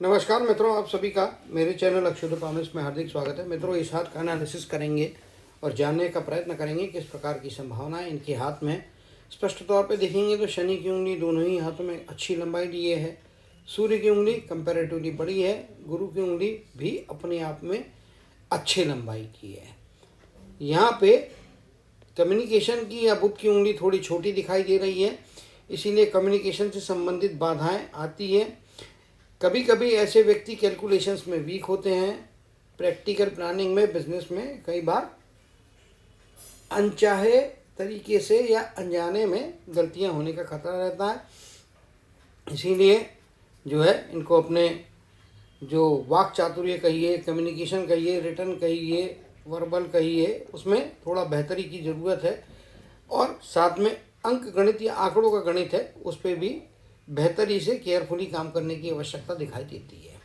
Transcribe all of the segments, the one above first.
नमस्कार मित्रों, आप सभी का मेरे चैनल अक्षुत पामिस में हार्दिक स्वागत है। मित्रों, इस हाथ का एनालिसिस करेंगे और जानने का प्रयत्न करेंगे किस प्रकार की संभावनाएं इनके हाथ में स्पष्ट तौर पे देखेंगे तो शनि की उंगली दोनों ही हाथों में अच्छी लंबाई लिए है, सूर्य की उंगली कंपैरेटिवली बड़ी है, गुरु की उंगली भी अपने आप में अच्छी लंबाई की है। यहाँ पे कम्युनिकेशन की या बुध की उंगली थोड़ी छोटी दिखाई दे रही है, इसीलिए कम्युनिकेशन से संबंधित बाधाएं आती है। कभी कभी ऐसे व्यक्ति कैलकुलेशंस में वीक होते हैं, प्रैक्टिकल प्लानिंग में, बिजनेस में कई बार अनचाहे तरीके से या अनजाने में गलतियां होने का खतरा रहता है। इसीलिए जो है इनको अपने जो वाक चातुर्य कहिए, कम्युनिकेशन कहिए, रिटर्न कहिए, वर्बल कहिए, उसमें थोड़ा बेहतरी की ज़रूरत है। और साथ में अंक गणित या आंकड़ों का गणित है, उस पर भी बेहतरी से केयरफुली काम करने की आवश्यकता दिखाई देती है।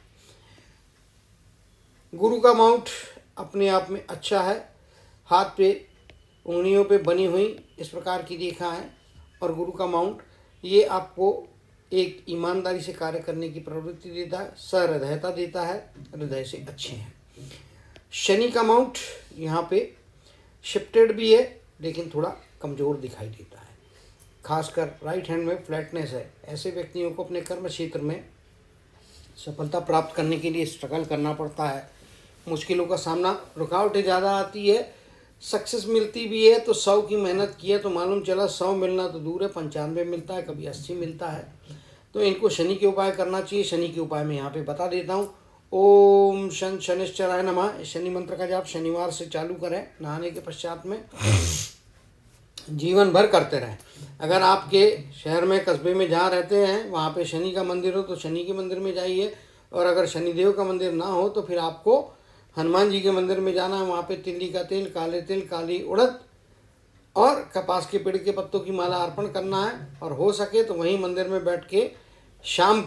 गुरु का माउंट अपने आप में अच्छा है, हाथ पे उंगलियों पे बनी हुई इस प्रकार की रेखा है और गुरु का माउंट ये आपको एक ईमानदारी से कार्य करने की प्रवृत्ति देता है, सहृदयता देता है, हृदय से अच्छे हैं। शनि का माउंट यहाँ पे शिफ्टेड भी है लेकिन थोड़ा कमज़ोर दिखाई देता है, खासकर राइट हैंड में फ्लैटनेस है। ऐसे व्यक्तियों को अपने कर्म क्षेत्र में सफलता प्राप्त करने के लिए स्ट्रगल करना पड़ता है, मुश्किलों का सामना, रुकावटें ज़्यादा आती है। सक्सेस मिलती भी है तो 100 की मेहनत की है तो मालूम चला 100 मिलना तो दूर है, 95 मिलता है, कभी 80 मिलता है। तो इनको शनि के उपाय करना चाहिए। शनि के उपाय मैं यहाँ पे बता देता हूँ। ओम शन शनिश्चराय नमः, शनि मंत्र का जाप शनिवार से चालू करें, नहाने के पश्चात में जीवन भर करते रहें। अगर आपके शहर में, कस्बे में जहाँ रहते हैं वहाँ पे शनि का मंदिर हो तो शनि के मंदिर में जाइए, और अगर शनिदेव का मंदिर ना हो तो फिर आपको हनुमान जी के मंदिर में जाना है। वहाँ पे तिल्ली का तेल, काले तिल, काली उड़द और कपास के पेड़ के पत्तों की माला अर्पण करना है। और हो सके तो वहीं मंदिर में बैठ के शाम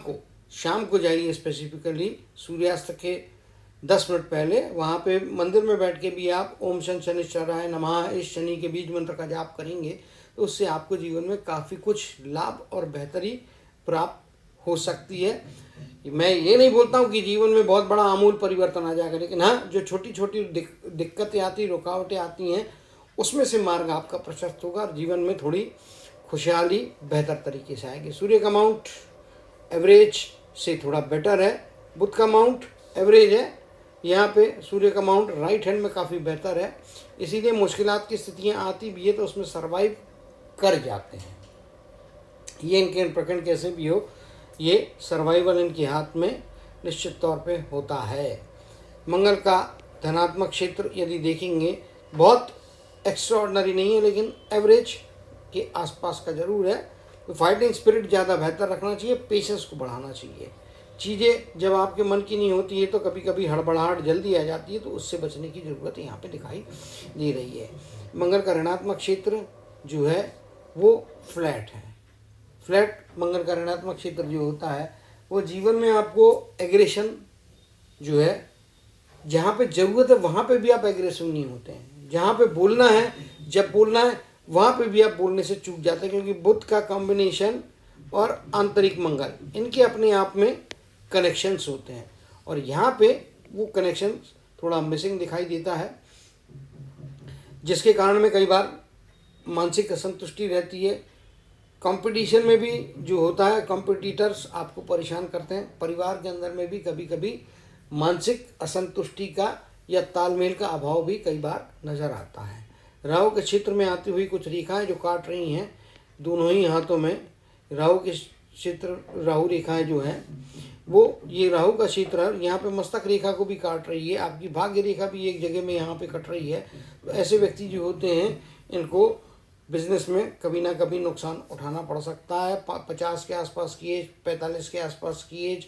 को जाइए, स्पेसिफिकली सूर्यास्त के 10 मिनट पहले वहाँ पे मंदिर में बैठ के भी आप ओम शन शनिश्चराय नमः इस शनि के बीज मंत्र का जाप करेंगे तो उससे आपको जीवन में काफ़ी कुछ लाभ और बेहतरी प्राप्त हो सकती है। मैं ये नहीं बोलता हूँ कि जीवन में बहुत बड़ा आमूल परिवर्तन आ जाएगा, लेकिन हाँ, जो छोटी छोटी दिक्कतें आती, रुकावटें आती हैं, उसमें से मार्ग आपका प्रशस्त होगा और जीवन में थोड़ी खुशहाली बेहतर तरीके से आएगी। सूर्य का माउंट एवरेज से थोड़ा बेटर है, बुध का माउंट एवरेज है। यहाँ पे सूर्य का माउंट राइट हैंड में काफ़ी बेहतर है, इसीलिए मुश्किलात की स्थितियाँ आती भी है तो उसमें सरवाइव कर जाते हैं। ये इनके प्रकरण कैसे भी हो, ये सर्वाइवल इनके हाथ में निश्चित तौर पे होता है। मंगल का धनात्मक क्षेत्र यदि देखेंगे बहुत एक्स्ट्राऑर्डिनरी नहीं है लेकिन एवरेज के आसपास का जरूर है। तो फाइटिंग स्पिरिट ज़्यादा बेहतर रखना चाहिए, पेशेंस को बढ़ाना चाहिए। चीज़ें जब आपके मन की नहीं होती है तो कभी कभी हड़बड़ाहट जल्दी आ जाती है, तो उससे बचने की ज़रूरत यहाँ पे दिखाई दे रही है। मंगल का ऋणात्मक क्षेत्र जो है वो फ्लैट है। फ्लैट मंगल का ऋणात्मक क्षेत्र जो होता है वो जीवन में आपको एग्रेशन जो है, जहाँ पे ज़रूरत है वहाँ पे भी आप एग्रेसिव नहीं होते हैं, जहाँ पे बोलना है, जब बोलना है वहाँ पे भी आप बोलने से चूक जाते हैं, क्योंकि बुध का कॉम्बिनेशन और आंतरिक मंगल इनके अपने आप में कनेक्शंस होते हैं और यहाँ पे वो कनेक्शन थोड़ा मिसिंग दिखाई देता है, जिसके कारण में कई बार मानसिक असंतुष्टि रहती है। कंपटीशन में भी जो होता है, कॉम्पिटिटर्स आपको परेशान करते हैं। परिवार के अंदर में भी कभी कभी मानसिक असंतुष्टि का या तालमेल का अभाव भी कई बार नज़र आता है। राहु के क्षेत्र में आती हुई कुछ रेखाएं जो काट रही हैं दोनों ही हाथों में, राहु के क्षेत्र, राहु रेखाएं जो हैं वो, ये राहु का क्षेत्र है, यहाँ पे मस्तक रेखा को भी काट रही है, आपकी भाग्य रेखा भी एक जगह में यहाँ पे कट रही है। तो ऐसे व्यक्ति जो होते हैं इनको बिजनेस में कभी ना कभी नुकसान उठाना पड़ सकता है। 50 के आसपास की एज, 45 के आसपास की एज,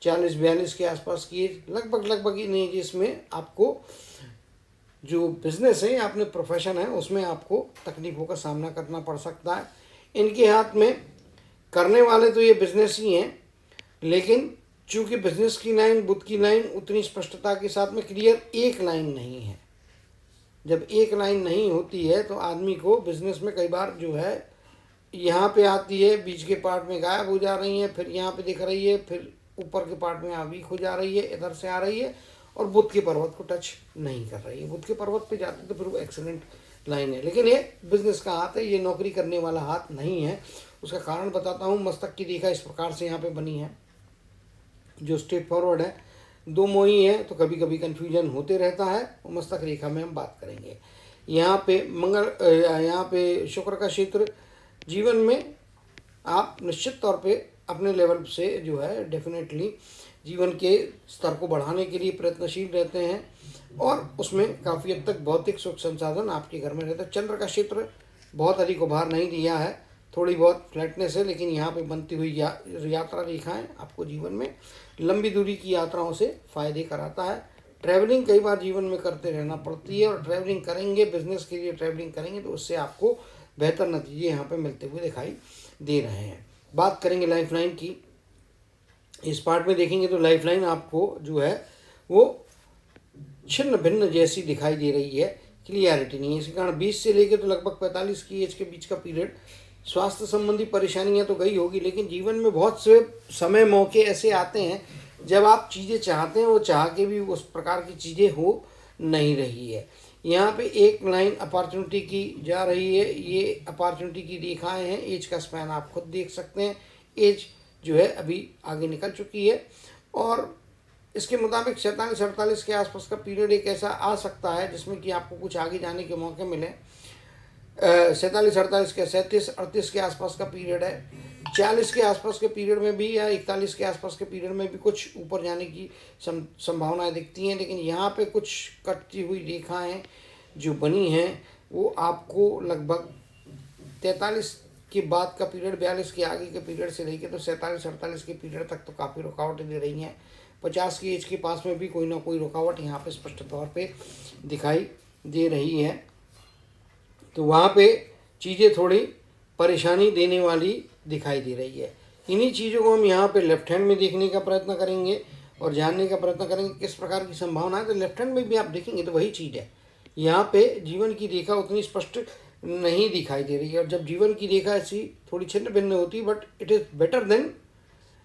40-42 के आसपास की एज, लगभग इन एजेस में आपको जो बिजनेस है या अपने प्रोफेशन है उसमें आपको तकलीफों का सामना करना पड़ सकता है। इनके हाथ में करने वाले तो ये बिजनेस ही हैं, लेकिन चूँकि बिजनेस की लाइन, बुध की लाइन उतनी स्पष्टता के साथ में क्लियर एक लाइन नहीं है। जब एक लाइन नहीं होती है तो आदमी को बिजनेस में कई बार जो है यहाँ पे आती है, बीच के पार्ट में गायब हो जा रही है, फिर यहाँ पे दिख रही है, फिर ऊपर के पार्ट में वीक हो जा रही है, इधर से आ रही है और बुध के पर्वत को टच नहीं कर रही है। बुध के पर्वत पे जाते तो फिर वो एक्सीलेंट लाइन है, लेकिन ये बिजनेस का हाथ है, ये नौकरी करने वाला हाथ नहीं है। उसका कारण बताता हूँ। मस्तक की रेखा इस प्रकार से यहाँ पे बनी है, जो स्ट्रेट फॉरवर्ड है, दो मोही है, तो कभी कभी कन्फ्यूजन होते रहता है। मस्तक रेखा में हम बात करेंगे। यहाँ पे यहाँ पे शुक्र का क्षेत्र, जीवन में आप निश्चित तौर पे अपने लेवल से जो है डेफिनेटली जीवन के स्तर को बढ़ाने के लिए प्रयत्नशील रहते हैं और उसमें काफ़ी हद तक भौतिक सुख संसाधन आपके घर में रहता है। चंद्र का क्षेत्र बहुत अधिक उभार नहीं दिया है, थोड़ी बहुत फ्लैटनेस है, लेकिन यहाँ पे बनती हुई यात्रा रेखाएं आपको जीवन में लंबी दूरी की यात्राओं से फायदे कराता है। ट्रैवलिंग कई बार जीवन में करते रहना पड़ती है और ट्रैवलिंग करेंगे, बिजनेस के लिए ट्रैवलिंग करेंगे तो उससे आपको बेहतर नतीजे यहाँ पे मिलते हुए दिखाई दे रहे हैं। बात करेंगे लाइफ लाइन की। इस पार्ट में देखेंगे तो लाइफ लाइन आपको जो है वो छिन्न भिन्न जैसी दिखाई दे रही है, क्लियरिटी नहीं है। इसके कारण 20 से लेकर तो लगभग 45 की एज के बीच का पीरियड, स्वास्थ्य संबंधी परेशानियां तो गई होगी, लेकिन जीवन में बहुत से समय मौके ऐसे आते हैं जब आप चीज़ें चाहते हैं, वो चाह के भी उस प्रकार की चीज़ें हो नहीं रही है। यहाँ पे एक लाइन अपॉर्चुनिटी की जा रही है, ये अपॉर्चुनिटी की रेखाएं हैं। एज का स्पैन आप खुद देख सकते हैं, एज जो है अभी आगे निकल चुकी है और इसके मुताबिक 47-48 के आसपास का पीरियड एक ऐसा आ सकता है जिसमें कि आपको कुछ आगे जाने के मौके मिले। 47-48 के 37-38 के आसपास का पीरियड है, 40 के आसपास के पीरियड में भी या 41 के आसपास के पीरियड में भी कुछ ऊपर जाने की संभावनाएं दिखती हैं। लेकिन यहाँ पे कुछ कटती हुई रेखाएं जो बनी हैं वो आपको लगभग 43 के बाद का पीरियड, 42 के आगे के पीरियड से लेकर तो 47-48 के पीरियड तक तो काफ़ी रुकावटें दे रही हैं। 50 की एज के पास में भी कोई ना कोई रुकावट यहाँ पे स्पष्ट तौर पे दिखाई दे रही है। तो वहाँ पे चीज़ें थोड़ी परेशानी देने वाली दिखाई दे रही है। इन्हीं चीज़ों को हम यहाँ पे लेफ्ट हैंड में देखने का प्रयत्न करेंगे और जानने का प्रयत्न करेंगे किस प्रकार की संभावना है। तो लेफ्ट हैंड में भी आप देखेंगे तो वही चीज़ है, यहाँ पे जीवन की रेखा उतनी स्पष्ट नहीं दिखाई दे रही है। और जब जीवन की रेखा ऐसी थोड़ी छिन्न भिन्न होती है, but it is better than,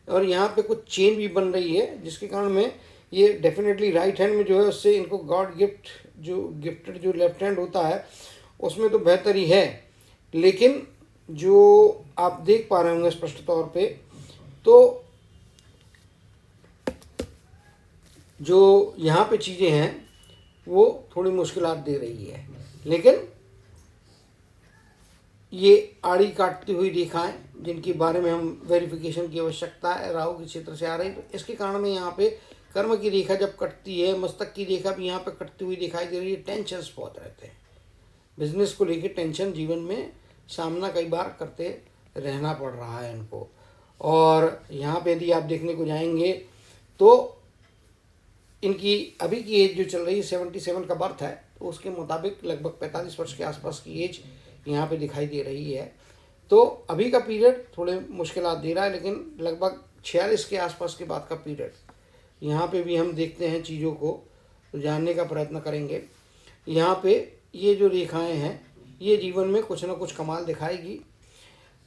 और यहाँ पे कुछ चेन भी बन रही है जिसके कारण में ये डेफिनेटली राइट हैंड में जो है उससे इनको गॉड गिफ्टेड जो लेफ्ट हैंड होता है उसमें तो बेहतर ही है। लेकिन जो आप देख पा रहे होंगे स्पष्ट तौर पे, तो जो यहाँ पे चीज़ें हैं वो थोड़ी मुश्किलात दे रही है। लेकिन ये आड़ी काटती हुई रेखाएं जिनके बारे में हम वेरिफिकेशन की आवश्यकता है, राहु के क्षेत्र से आ रही, तो इसके कारण में यहाँ पे कर्म की रेखा जब कटती है, मस्तक की रेखा भी यहाँ पे कटती हुई दिखाई दे रही है। टेंशन्स बहुत रहते हैं, बिजनेस को लेकर टेंशन जीवन में सामना कई बार करते रहना पड़ रहा है इनको। और यहाँ पे यदि आप देखने को जाएंगे तो इनकी अभी की एज जो चल रही है 77 का बर्थ है, तो उसके मुताबिक लगभग 45 वर्ष के आसपास की एज यहाँ पे दिखाई दे रही है। तो अभी का पीरियड थोड़े मुश्किलात दे रहा है, लेकिन लगभग 46 के आसपास के बाद का पीरियड यहाँ पे भी हम देखते हैं चीज़ों को तो जानने का प्रयत्न करेंगे। यहाँ पे ये जो रेखाएं हैं ये जीवन में कुछ ना कुछ कमाल दिखाएगी।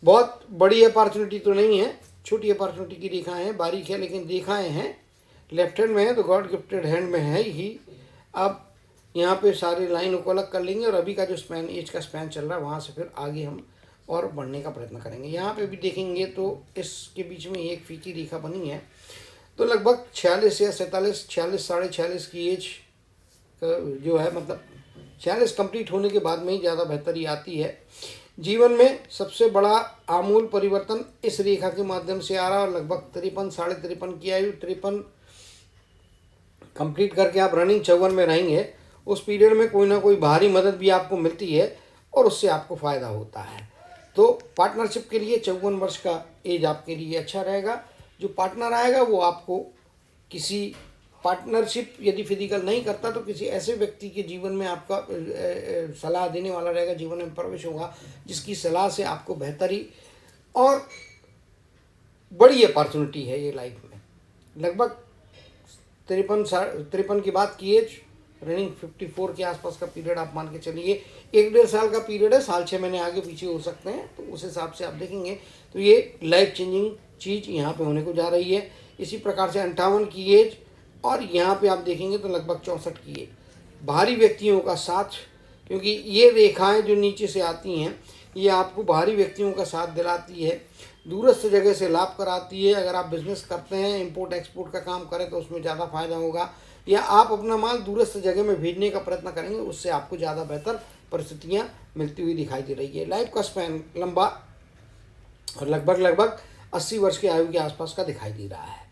बहुत बड़ी अपॉर्चुनिटी तो नहीं है, छोटी अपॉर्चुनिटी की रेखाएं हैं, बारीक है लेकिन रेखाएं हैं। लेफ्ट हैंड में है तो गॉड गिफ्टेड हैंड में है ही। अब यहाँ पे सारे लाइन को अलग कर लेंगे और अभी का जो स्पैन, एज का स्पैन चल रहा है, वहाँ से फिर आगे हम और बढ़ने का प्रयत्न करेंगे। यहाँ पे भी देखेंगे तो इसके बीच में एक फीकी रेखा बनी है, तो लगभग 46 या 47, 46, 46.5 की एज जो है, मतलब 46 कंप्लीट होने के बाद में ही ज़्यादा बेहतरी आती है। जीवन में सबसे बड़ा आमूल परिवर्तन इस रेखा के माध्यम से आ रहा है और लगभग 53, 53.5 की आयु, 53 कंप्लीट करके आप रनिंग 54 में रहेंगे। उस पीरियड में कोई ना कोई बाहरी मदद भी आपको मिलती है और उससे आपको फ़ायदा होता है। तो पार्टनरशिप के लिए 54 वर्ष का एज आपके लिए अच्छा रहेगा। जो पार्टनर आएगा वो आपको किसी पार्टनरशिप यदि फिजिकल नहीं करता तो किसी ऐसे व्यक्ति के जीवन में आपका सलाह देने वाला रहेगा, जीवन में प्रवेश होगा जिसकी सलाह से आपको बेहतरी और बड़ी अपॉर्चुनिटी है ये लाइफ में। लगभग 53 के बाद की एज, रनिंग 54 के आसपास का पीरियड आप मान के चलिए। 1-1.5 साल का पीरियड है, साल 6 महीने आगे पीछे हो सकते हैं, तो उस हिसाब से आप देखेंगे तो ये लाइफ चेंजिंग चीज़ यहाँ पे होने को जा रही है। इसी प्रकार से 58 की एज, और यहाँ पे आप देखेंगे तो लगभग 64 की एज। भारी व्यक्तियों का साथ, क्योंकि ये रेखाएं जो नीचे से आती हैं ये आपको भारी व्यक्तियों का साथ दिलाती है, दूरस्थ जगह से लाभ कराती है। अगर आप बिजनेस करते हैं, इंपोर्ट एक्सपोर्ट का काम करें तो उसमें ज़्यादा फायदा होगा, या आप अपना माल दूरस्थ जगह में भेजने का प्रयत्न करेंगे, उससे आपको ज़्यादा बेहतर परिस्थितियाँ मिलती हुई दिखाई दे रही है। लाइफ का स्पैन लंबा और लगभग 80 वर्ष की आयु के आसपास का दिखाई दे रहा है।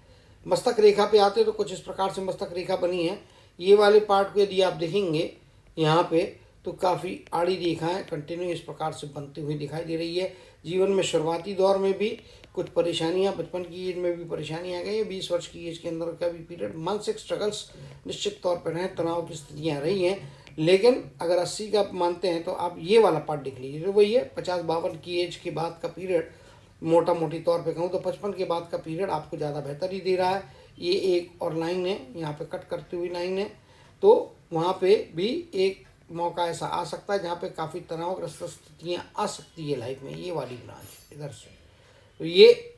मस्तक रेखा पे आते तो कुछ इस प्रकार से मस्तक रेखा बनी है। ये वाले पार्ट को यदि आप देखेंगे यहाँ पे तो काफ़ी आड़ी रेखाएं कंटिन्यू इस प्रकार से बनती हुई दिखाई दे रही है। जीवन में शुरुआती दौर में भी कुछ परेशानियां, 55 की एज में भी परेशानियां आ गई, 20 वर्ष की एज के अंदर का भी पीरियड मानसिक स्ट्रगल्स निश्चित तौर पर हैं, तनाव की स्थितियां रही हैं। लेकिन अगर 80 का मानते हैं तो आप ये वाला पार्ट देख लीजिए, तो वही है 50-52 की एज के बाद का पीरियड, मोटा मोटी तौर पे कहूँ तो 55 के बाद का पीरियड आपको ज़्यादा बेहतर ही दे रहा है। ये एक और लाइन है, यहाँ पे कट करती हुई लाइन है, तो वहाँ पे भी एक मौका ऐसा आ सकता है जहाँ पे काफ़ी तनावग्रस्त स्थितियाँ आ सकती है लाइफ में। ये वाली ब्रांच इधर से, तो ये,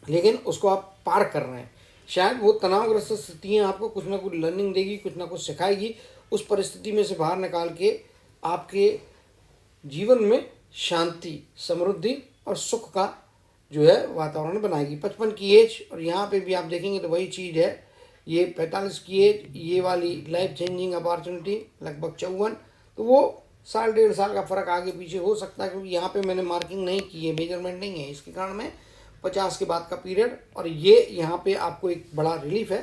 लेकिन उसको आप पार कर रहे हैं। शायद वो तनावग्रस्त स्थितियाँ आपको कुछ ना कुछ लर्निंग देगी, कुछ ना कुछ सिखाएगी, उस परिस्थिति में से बाहर निकाल के आपके जीवन में शांति, समृद्धि और सुख का जो है वातावरण बनाएगी। 55 की एज, और यहाँ पे भी आप देखेंगे तो वही चीज़ है। ये 45 की एज, ये वाली लाइफ चेंजिंग अपॉर्चुनिटी लगभग 54, तो वो साल 1.5 साल का फ़र्क आगे पीछे हो सकता है, क्योंकि यहाँ पे मैंने मार्किंग नहीं की है, मेजरमेंट नहीं है, इसके कारण में 50 के बाद का पीरियड, और ये यहाँ पे आपको एक बड़ा रिलीफ है।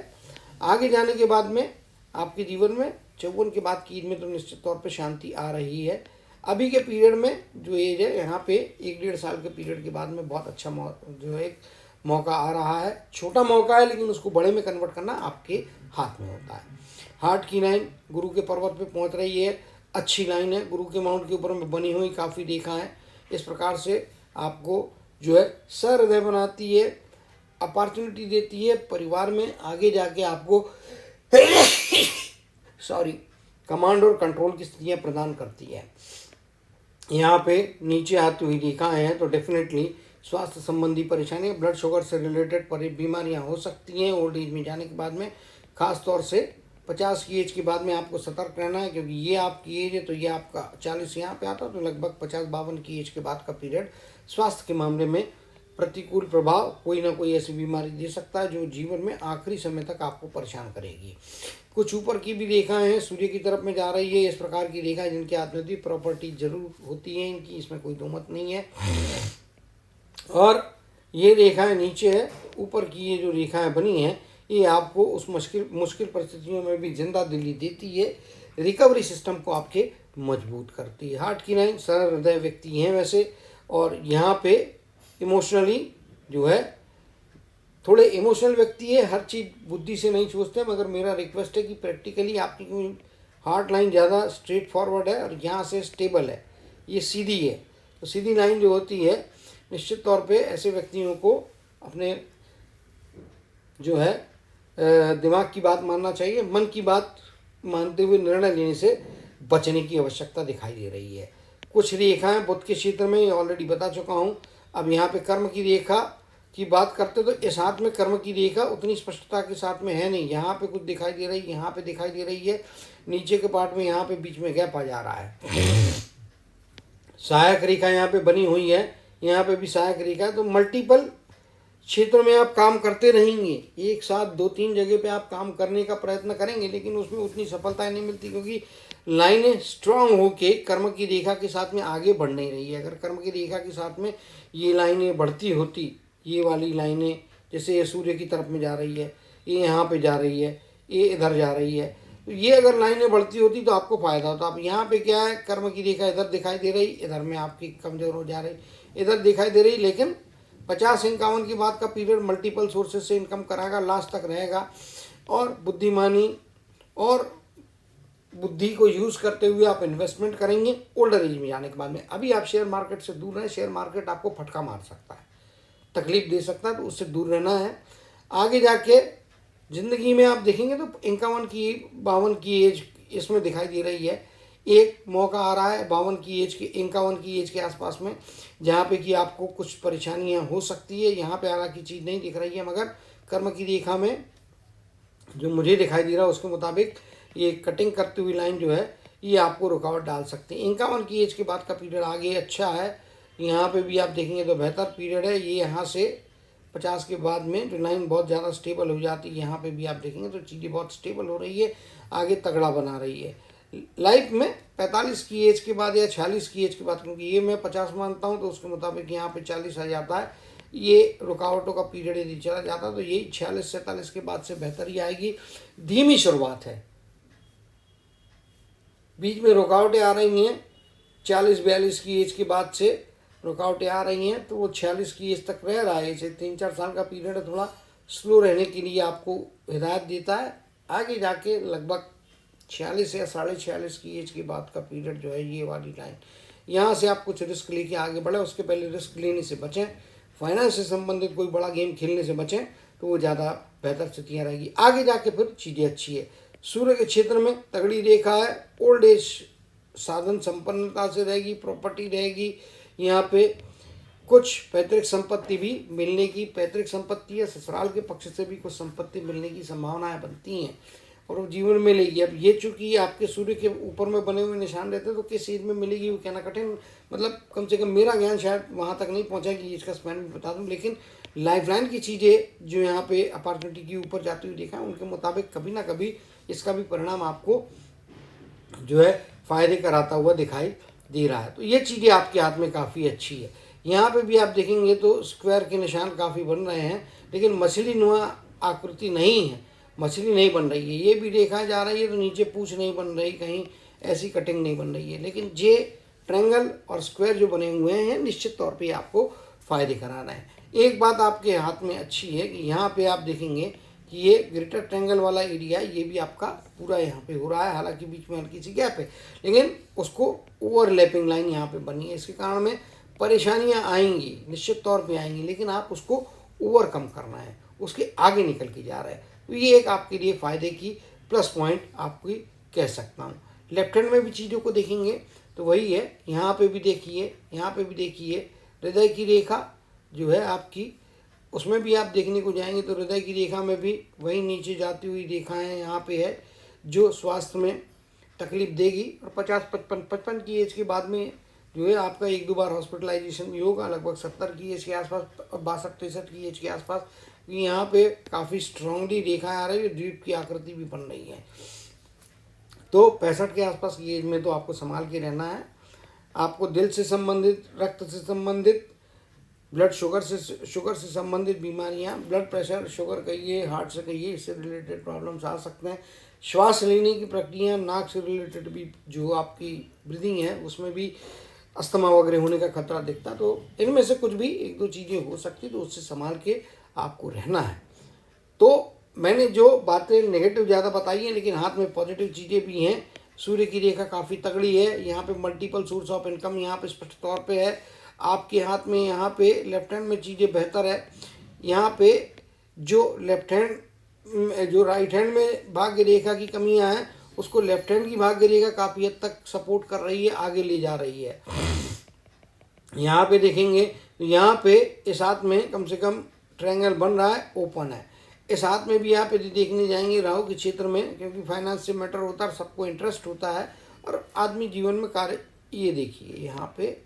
आगे जाने के बाद में आपके जीवन में 54 के बाद की एज में तो निश्चित तौर पर शांति आ रही है। अभी के पीरियड में जो एज है, यहाँ पे 1-1.5 साल के पीरियड के बाद में बहुत अच्छा जो है एक मौका आ रहा है। छोटा मौका है, लेकिन उसको बड़े में कन्वर्ट करना आपके हाथ में होता है। हार्ट की लाइन गुरु के पर्वत पे पहुंच रही है, अच्छी लाइन है, गुरु के माउंट के ऊपर में बनी हुई, काफ़ी देखा है। इस प्रकार से आपको जो है सहृदय बनाती है, अपॉर्चुनिटी देती है, परिवार में आगे जाके आपको कमांड और कंट्रोल की स्थितियाँ प्रदान करती है। यहाँ पे नीचे आती हुई रेखाएं हैं, तो डेफिनेटली स्वास्थ्य संबंधी परेशानियाँ, ब्लड शुगर से रिलेटेड बीमारियाँ हो सकती हैं ओल्ड एज में जाने के बाद में। खास तौर से 50 की एज के बाद में आपको सतर्क रहना है, क्योंकि ये आपकी एज है, तो ये आपका 40 यहाँ पे आता है, तो लगभग 50-52 की एज के बाद का पीरियड स्वास्थ्य के मामले में प्रतिकूल प्रभाव कोई ना कोई ऐसी बीमारी दे सकता है जो जीवन में आखिरी समय तक आपको परेशान करेगी। कुछ ऊपर की भी रेखाएं हैं, सूर्य की तरफ में जा रही है, इस प्रकार की रेखा जिनकी आध्यात्मिक प्रॉपर्टी जरूर होती है इनकी, इसमें कोई दो मत नहीं है। और ये रेखाएं नीचे है, ऊपर की ये जो रेखाएं बनी हैं ये आपको उस मुश्किल परिस्थितियों में भी जिंदा दिली देती है, रिकवरी सिस्टम को आपके मजबूत करती है। हार्ट की लाइन सरल हृदय व्यक्ति हैं वैसे, और यहाँ पे इमोशनली जो है थोड़े इमोशनल व्यक्ति है, हर चीज़ बुद्धि से नहीं सोचते, मगर मेरा रिक्वेस्ट है कि प्रैक्टिकली आपकी हार्ट लाइन ज़्यादा स्ट्रेट फॉरवर्ड है और यहाँ से स्टेबल है, ये सीधी है। तो सीधी लाइन जो होती है निश्चित तौर पे ऐसे व्यक्तियों को अपने जो है दिमाग की बात मानना चाहिए, मन की बात मानते हुए निर्णय लेने से बचने की आवश्यकता दिखाई दे रही है। कुछ रेखाएं बुध के क्षेत्र में ऑलरेडी बता चुका हूँ। अब यहाँ पे कर्म की रेखा की बात करते तो इस हाथ में कर्म की रेखा उतनी स्पष्टता के साथ में है नहीं, यहाँ पे कुछ दिखाई दे रही है, यहाँ पे दिखाई दे रही है, नीचे के पार्ट में यहाँ पे बीच में गैप आ जा रहा है। सहायक रेखा यहाँ पे बनी हुई है, यहाँ पे भी सहायक रेखा है, तो मल्टीपल क्षेत्रों में आप काम करते रहेंगे, एक साथ 2-3 जगह पे आप काम करने का प्रयत्न करेंगे, लेकिन उसमें उतनी सफलता नहीं मिलती, क्योंकि लाइनें स्ट्रांग होके कर्म की रेखा के साथ में आगे बढ़ नहीं रही है। अगर कर्म की रेखा के साथ में ये लाइनें बढ़ती होती, ये वाली लाइनें जैसे ये सूर्य की तरफ में जा रही है, ये यहाँ पे जा रही है, ये इधर जा रही है, तो ये अगर लाइनें बढ़ती होती तो आपको फ़ायदा होता। अब यहाँ पे क्या है, कर्म की रेखा इधर दिखाई दे रही, इधर में आपकी कमज़ोर हो जा रही, इधर दिखाई दे रही, लेकिन 50-51 की बात का पीरियड मल्टीपल सोर्सेज से इनकम कराएगा, लास्ट तक रहेगा, और बुद्धिमानी और बुद्धि को यूज़ करते हुए आप इन्वेस्टमेंट करेंगे ओल्डर एज में जाने के बाद में। अभी आप शेयर मार्केट से दूर रहें, शेयर मार्केट आपको फटका मार सकता है, तकलीफ दे सकता है, तो उससे दूर रहना है। आगे जाके ज़िंदगी में आप देखेंगे तो 51-52 की एज इसमें दिखाई दे रही है। एक मौका आ रहा है 52 की एज के 51 की एज के आसपास में, जहाँ पे कि आपको कुछ परेशानियाँ हो सकती है। यहाँ पे हालांकि चीज़ नहीं दिख रही है, मगर कर्म की रेखा में जो मुझे दिखाई दे रहा है उसके मुताबिक ये कटिंग करती हुई लाइन जो है ये आपको रुकावट डाल सकती है। 51 की एज के बाद का पीरियड आगे अच्छा है, यहाँ पे भी आप देखेंगे तो बेहतर पीरियड है। ये यहाँ से 50 के बाद में जो लाइन बहुत ज़्यादा स्टेबल हो जाती है, यहाँ पे भी आप देखेंगे तो चीज़ें बहुत स्टेबल हो रही है, आगे तगड़ा बना रही है लाइफ में। 45 की एज के बाद या 46 की एज के बाद, क्योंकि ये मैं 50 मानता हूँ तो उसके मुताबिक यहाँ पे 40 आ जाता है। ये रुकावटों का पीरियड यदि चला जाता तो यही 46-47 के बाद से बेहतर ही आएगी। धीमी शुरुआत है, बीच में रुकावटें आ रही हैं, 40-42 की एज के बाद से रुकावटें आ रही हैं, तो वो 46 की एज तक रह रहा है। इसे 3-4 साल का पीरियड है, थोड़ा स्लो रहने के लिए आपको हिदायत देता है। आगे जाके लगभग 46 या 46.5 की एज के बाद का पीरियड जो है ये वाली लाइन, यहाँ से आप कुछ रिस्क लेके आगे बढ़े, उसके पहले रिस्क लेने से बचें, फाइनेंस से संबंधित कोई बड़ा गेम खेलने से बचें, तो वो ज़्यादा बेहतर स्थितियाँ रहेगी। आगे जाके फिर चीज़ें अच्छी है। सूर्य के क्षेत्र में तगड़ी रेखा है, ओल्ड एज साधन संपन्नता से रहेगी, प्रॉपर्टी रहेगी, यहाँ पे कुछ पैतृक संपत्ति भी मिलने की, पैतृक संपत्ति या ससुराल के पक्ष से भी कुछ संपत्ति मिलने की संभावनाएं बनती हैं और वो जीवन में मिलेगी। अब ये चूंकि आपके सूर्य के ऊपर में बने हुए निशान रहते हैं तो किस एज में मिलेगी वो कहना कठिन, मतलब कम से कम मेरा ज्ञान शायद वहाँ तक नहीं पहुँचा कि इसका स्पैन भी बता दूँ, लेकिन लाइफलाइन की चीज़ें जो यहाँ पे अपॉर्चुनिटी के ऊपर जाती हुई देखा है उनके मुताबिक कभी ना कभी इसका भी परिणाम आपको जो है फ़ायदे कराता हुआ दिखाई दे रहा है। तो ये चीज़ें आपके हाथ में काफ़ी अच्छी है। यहाँ पे भी आप देखेंगे तो स्क्वायर के निशान काफ़ी बन रहे हैं, लेकिन मछली नुमा आकृति नहीं है, मछली नहीं बन रही है। ये भी देखा जा रही है तो नीचे पूँछ नहीं बन रही, कहीं ऐसी कटिंग नहीं बन रही है, लेकिन ये ट्रायंगल और स्क्वायर जो बने हुए हैं निश्चित तौर पे आपको फ़ायदे कराना है। एक बात आपके हाथ में अच्छी है कि यहाँ पे आप देखेंगे कि ये ग्रेटर ट्रायंगल वाला एरिया ये भी आपका पूरा यहाँ पे हो रहा है, हालांकि बीच में हल्की सी गैप है, लेकिन उसको ओवरलैपिंग लाइन यहाँ पे बनी है। इसके कारण में परेशानियाँ आएंगी, निश्चित तौर पे आएंगी, लेकिन आप उसको ओवरकम करना है, उसके आगे निकल के जा रहा है। तो ये एक आपके लिए फ़ायदे की प्लस पॉइंट आपकी कह सकता हूँ। लेफ्ट हैंड में भी चीज़ों को देखेंगे तो वही है, यहाँ पे भी देखिए, यहाँ पे भी देखिए, हृदय की रेखा जो है आपकी, उसमें भी आप देखने को जाएंगे तो हृदय की रेखा में भी वही नीचे जाती हुई रेखाएं यहाँ पे है जो स्वास्थ्य में तकलीफ देगी। और 50-55 की एज के बाद में जो है आपका 1-2 बार हॉस्पिटलाइजेशन भी होगा, लगभग 70 की एज के आसपास, 62-63 की एज के आसपास। यहाँ पे काफ़ी स्ट्रांगली रेखाएं आ रही है, द्वीप की आकृति भी बन रही है। तो 65 के आसपास की एज में तो आपको संभाल के रहना है। आपको दिल से संबंधित, रक्त से संबंधित, ब्लड शुगर से संबंधित बीमारियां, ब्लड प्रेशर, शुगर कहिए, हार्ट से कहिए, इससे रिलेटेड प्रॉब्लम्स आ सकते हैं। श्वास लेने की प्रक्रिया, नाक से रिलेटेड भी जो आपकी ब्रीदिंग है उसमें भी अस्थमा वगैरह होने का खतरा दिखता है। तो इनमें से कुछ भी 1-2 चीज़ें हो सकती, तो उससे संभाल के आपको रहना है। तो मैंने जो बातें नेगेटिव ज़्यादा बताई हैं, लेकिन हाथ में पॉजिटिव चीज़ें भी हैं। सूर्य की रेखा काफ़ी तगड़ी है, यहाँ पे मल्टीपल सोर्स ऑफ इनकम यहाँ पे स्पष्ट तौर पे है आपके हाथ में। यहाँ पे लेफ्ट हैंड में चीज़ें बेहतर है। यहाँ पे जो लेफ्ट हैंड, जो राइट हैंड में भाग्य रेखा की कमियाँ हैं उसको लेफ्ट हैंड की भाग्य रेखा काफ़ी हद तक सपोर्ट कर रही है, आगे ले जा रही है। यहाँ पे देखेंगे तो यहाँ पे इस हाथ में कम से कम ट्रायंगल बन रहा है, ओपन है। इस हाथ में भी आप यदि देखने जाएंगे राहु के क्षेत्र में, क्योंकि फाइनेंस से मैटर होता है, सबको इंटरेस्ट होता है और आदमी जीवन में कार्य, ये देखिए यहाँ पे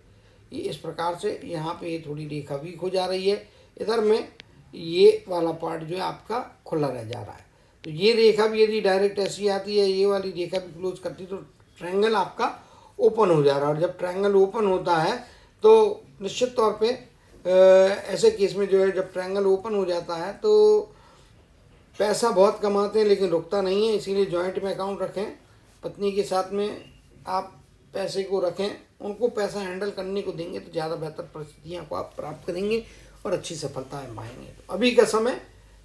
ये इस प्रकार से यहाँ पे ये थोड़ी रेखा वीक हो जा रही है। इधर में ये वाला पार्ट जो है आपका खुला रह जा रहा है। तो ये रेखा भी यदि डायरेक्ट ऐसी आती है, ये वाली रेखा भी क्लोज करती है, तो ट्रायंगल आपका ओपन हो जा रहा है। और जब ट्रायंगल ओपन होता है तो निश्चित तौर पे ऐसे केस में जो है जब ट्रायंगल ओपन हो जाता है तो पैसा बहुत कमाते हैं लेकिन रुकता नहीं है। इसीलिए जॉइंट में अकाउंट रखें, पत्नी के साथ में आप पैसे को रखें, उनको पैसा हैंडल करने को देंगे तो ज़्यादा बेहतर परिस्थितियाँ को आप प्राप्त करेंगे और अच्छी सफलताएं पाएंगे। तो अभी का समय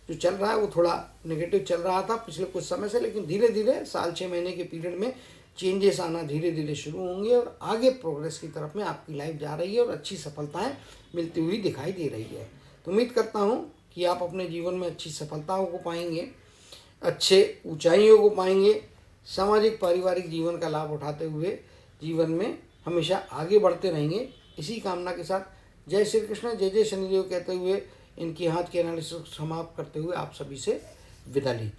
जो चल रहा है वो थोड़ा नेगेटिव चल रहा था पिछले कुछ समय से, लेकिन धीरे धीरे साल 6 महीने के पीरियड में चेंजेस आना धीरे धीरे शुरू होंगे और आगे प्रोग्रेस की तरफ में आपकी लाइफ जा रही है और अच्छी सफलताएं मिलती हुई दिखाई दे रही है। तो उम्मीद करता हूँ कि आप अपने जीवन में अच्छी सफलताओं को पाएंगे, अच्छे ऊंचाइयों को पाएंगे, सामाजिक पारिवारिक जीवन का लाभ उठाते हुए जीवन में हमेशा आगे बढ़ते रहेंगे। इसी कामना के साथ जय श्री कृष्ण, जय जय शनिदेव कहते हुए इनकी हाथ के एनालिसिस को समाप्त करते हुए आप सभी से विदा लेते हैं।